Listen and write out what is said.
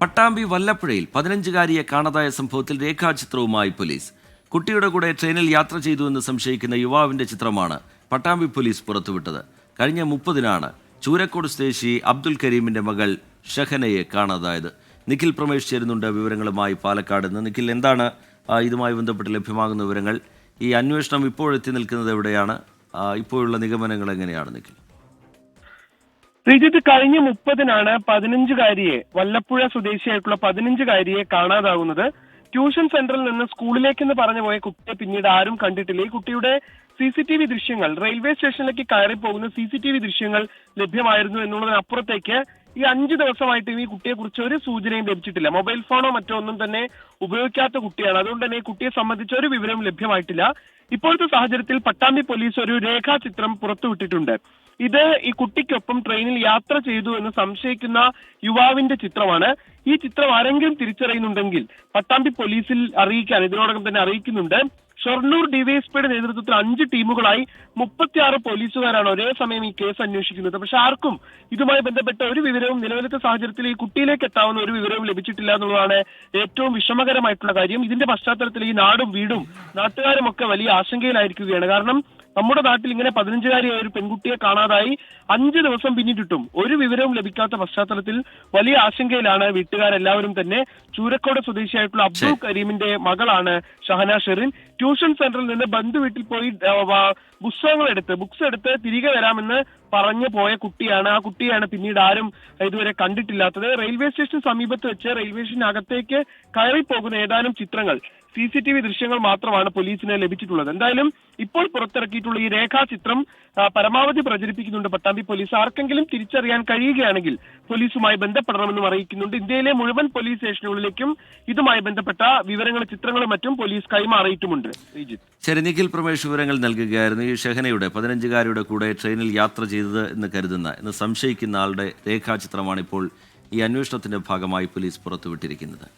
പട്ടാമ്പി വല്ലപ്പുഴയിൽ 15-കാരിയെ കാണാതായ സംഭവത്തിൽ രേഖാചിത്രവുമായി പോലീസ്. കുട്ടിയുടെ കൂടെ ട്രെയിനിൽ യാത്ര ചെയ്തുവെന്ന് സംശയിക്കുന്ന യുവാവിന്റെ ചിത്രമാണ് പട്ടാമ്പി പോലീസ് പുറത്തുവിട്ടത്. കഴിഞ്ഞ 30-നാണ് ചൂരക്കോട് സ്വദേശി അബ്ദുൽ കരീമിന്റെ മകൾ ഷഹനയെ കാണാതായത്. നിഖിൽ പ്രമേഷ് ചേരുന്നുണ്ട് വിവരങ്ങളുമായി പാലക്കാട് നിന്ന്. നിഖിൽ, എന്താണ് ഇതുമായി ബന്ധപ്പെട്ട് ലഭ്യമാകുന്ന വിവരങ്ങൾ? ഈ അന്വേഷണം ഇപ്പോഴെത്തി നിൽക്കുന്നത് എവിടെയാണ്? ഇപ്പോഴുള്ള നിഗമനങ്ങൾ എങ്ങനെയാണ് നിഖിൽ? ശ്രീജിത്ത്, കഴിഞ്ഞ 30-നാണ് 15-കാരിയെ, വല്ലപ്പുഴ സ്വദേശിയായിട്ടുള്ള 15-കാരിയെ കാണാതാകുന്നത്. ട്യൂഷൻ സെന്ററിൽ നിന്ന് സ്കൂളിലേക്കെന്ന് പറഞ്ഞു പോയ കുട്ടിയെ പിന്നീട് ആരും കണ്ടിട്ടില്ല. ഈ കുട്ടിയുടെ CCTV ദൃശ്യങ്ങൾ, റെയിൽവേ സ്റ്റേഷനിലേക്ക് കയറി പോകുന്ന CCTV ദൃശ്യങ്ങൾ ലഭ്യമായിരുന്നു എന്നുള്ളതിനപ്പുറത്തേക്ക് ഈ 5 ദിവസമായിട്ടും ഈ കുട്ടിയെ കുറിച്ച് ഒരു സൂചനയും ലഭിച്ചിട്ടില്ല. മൊബൈൽ ഫോണോ മറ്റോ ഒന്നും തന്നെ ഉപയോഗിക്കാത്ത കുട്ടിയാണ്. അതുകൊണ്ട് തന്നെ ഈ കുട്ടിയെ സംബന്ധിച്ച ഒരു വിവരവും ലഭ്യമായിട്ടില്ല. ഇപ്പോഴത്തെ സാഹചര്യത്തിൽ പട്ടാമ്പി പോലീസ് ഒരു രേഖാചിത്രം പുറത്തുവിട്ടിട്ടുണ്ട്. ഇത് ഈ കുട്ടിക്കൊപ്പം ട്രെയിനിൽ യാത്ര ചെയ്തു എന്ന് സംശയിക്കുന്ന യുവാവിന്റെ ചിത്രമാണ്. ഈ ചിത്രം ആരെങ്കിലും തിരിച്ചറിയുന്നുണ്ടെങ്കിൽ പട്ടാമ്പി പോലീസിൽ അറിയിക്കാൻ ഇതിനോടകം തന്നെ അറിയിക്കുന്നുണ്ട്. ഷൊർണൂർ ഡിവൈഎസ്പിയുടെ നേതൃത്വത്തിൽ 5 ടീമുകളായി 36 പോലീസുകാരാണ് ഒരേ സമയം ഈ കേസ് അന്വേഷിക്കുന്നത്. പക്ഷെ ആർക്കും ഇതുമായി ബന്ധപ്പെട്ട ഒരു വിവരവും നിലവിലത്തെ സാഹചര്യത്തിൽ ഈ കുട്ടിയിലേക്ക് എത്താവുന്ന ഒരു വിവരവും ലഭിച്ചിട്ടില്ല എന്നുള്ളതാണ് ഏറ്റവും വിഷമകരമായിട്ടുള്ള കാര്യം. ഇതിന്റെ പശ്ചാത്തലത്തിൽ ഈ നാടും വീടും നാട്ടുകാരും ഒക്കെ വലിയ ആശങ്കയിലായിരിക്കുകയാണ്. കാരണം നമ്മുടെ നാട്ടിൽ ഇങ്ങനെ 15-കാരിയായ ഒരു പെൺകുട്ടിയെ കാണാതായി 5 ദിവസം പിന്നിട്ടിട്ടും ഒരു വിവരവും ലഭിക്കാത്ത പശ്ചാത്തലത്തിൽ വലിയ ആശങ്കയിലാണ് വീട്ടുകാരെല്ലാവരും തന്നെ. ചൂരക്കോട് സ്വദേശിയായിട്ടുള്ള അബ്ദുൽ കരീമിന്റെ മകളാണ് ഷഹന ഷെറിൻ. ട്യൂഷൻ സെന്ററിൽ നിന്ന് ബന്ധു വീട്ടിൽ പോയി ബുക്സ് എടുത്ത് തിരികെ വരാമെന്ന് പറഞ്ഞു പോയ കുട്ടിയാണ്. ആ കുട്ടിയാണ് പിന്നീട് ആരും ഇതുവരെ കണ്ടിട്ടില്ലാത്തത്. റെയിൽവേ സ്റ്റേഷൻ സമീപത്ത് വെച്ച് റെയിൽവേ സ്റ്റേഷനകത്തേക്ക് കയറി പോകുന്ന ഏതാനും ചിത്രങ്ങൾ, CCTV ദൃശ്യങ്ങൾ മാത്രമാണ് പോലീസിന് ലഭിച്ചിട്ടുള്ളത്. എന്തായാലും ഇപ്പോൾ പുറത്തിറക്കിയിട്ടുള്ള ഈ രേഖാചിത്രം പരമാവധി പ്രചരിപ്പിക്കുന്നുണ്ട് പട്ടാമ്പി പോലീസ്. ആർക്കെങ്കിലും തിരിച്ചറിയാൻ കഴിയുകയാണെങ്കിൽ പോലീസുമായി ബന്ധപ്പെടണമെന്നും അറിയിക്കുന്നുണ്ട്. ഇന്ത്യയിലെ മുഴുവൻ പോലീസ് സ്റ്റേഷനുകളിലേക്കും ഇതുമായി ബന്ധപ്പെട്ട വിവരങ്ങളും ചിത്രങ്ങളും മറ്റും പോലീസ് കൈമാറിയിട്ടുമുണ്ട്. ശരി, നിഖിൽ പ്രമേഷ് വിവരങ്ങൾ നൽകുകയായിരുന്നു. ഈ ഷഹനയുടെ 15-കാരിയുടെ കൂടെ ട്രെയിനിൽ യാത്ര ചെയ്തത് എന്ന് സംശയിക്കുന്ന ആളുടെ രേഖാചിത്രമാണ് ഇപ്പോൾ ഈ അന്വേഷണത്തിന്റെ ഭാഗമായി പോലീസ് പുറത്തുവിട്ടിരിക്കുന്നത്.